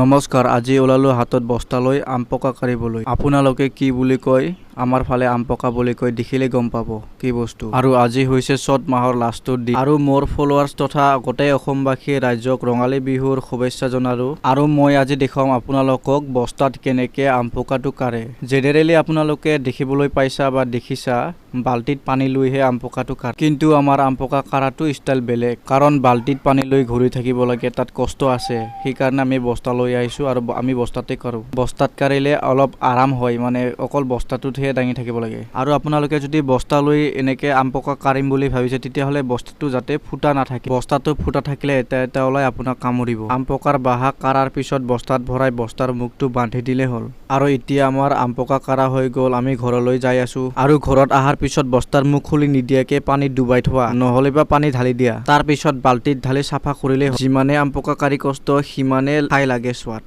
নমস্কাৰ, আজি ওলালো হাতত বস্তা লৈ আম পকা কাঢ়িবলৈ। আপোনালোকে কি বুলি কয়? আমাৰ ফালে আম পকা বুলি কয়, দেখিলে গম পাব কি বস্তু। আৰু আজি হৈছে চ'ত মাহৰ লাষ্টৰ দিন আৰু মোৰ ফলোৱাৰ্ছ তথা গোটেই অসমবাসী ৰাইজক ৰঙালী বিহুৰ শুভেচ্ছা জনালো। আৰু মই আজি দেখাম আপোনালোকক বস্তাত কেনেকে আম পকাটো কাঢ়ে। জেনেৰেলি আপোনালোকে দেখিবলৈ পাইছা বা দেখিছা বাল্টিত পানী লৈহে আম পকাটো কাঢ়ে, কিন্তু আমাৰ আম পকা কাঢ়াটো ষ্টাইল বেলেগ। কাৰণ বাল্টিত পানী লৈ ঘূৰি থাকিব লাগে, তাত কষ্ট আছে। সেইকাৰণে আমি বস্তা লৈ আহিছোঁ আৰু আমি বস্তাতে কাঢ়ো। বস্তাত কাঢ়িলে অলপ আৰাম হয়, মানে অকল বস্তাটোতহে দাঙি থাকিব লাগে। আৰু আপোনালোকে যদি বস্তা লৈ এনেকে আম পকা কাঢ়িম বুলি ভাবিছে, তেতিয়াহ'লে বস্তাটো যাতে ফুটা নাথাকে। বস্তাটো ফুটা থাকিলে এটা এটা ওলাই আপোনাক কামুৰিব। আম পকাৰ বাঁহা কাঢ়াৰ পিছত বস্তাত ভৰাই বস্তাৰ মুখটো বান্ধি দিলে হ'ল। আৰু এতিয়া আমাৰ আম পকা কাঢ়া হৈ গ'ল, আমি ঘৰলৈ যাই আছোঁ। আৰু ঘৰত অহাৰ পিছত বস্তাৰ মুখ খুলি নিদিয়াকে পানীত ডুবাই থোৱা, নহ'লে বা পানী ঢালি দিয়া। তাৰ পিছত বাল্টিত ঢালি চাফা কৰিলে হ'ল। যিমানে আম পকা কাঢ়ি কষ্ট, সিমানে খাই লাগে সোৱাদ।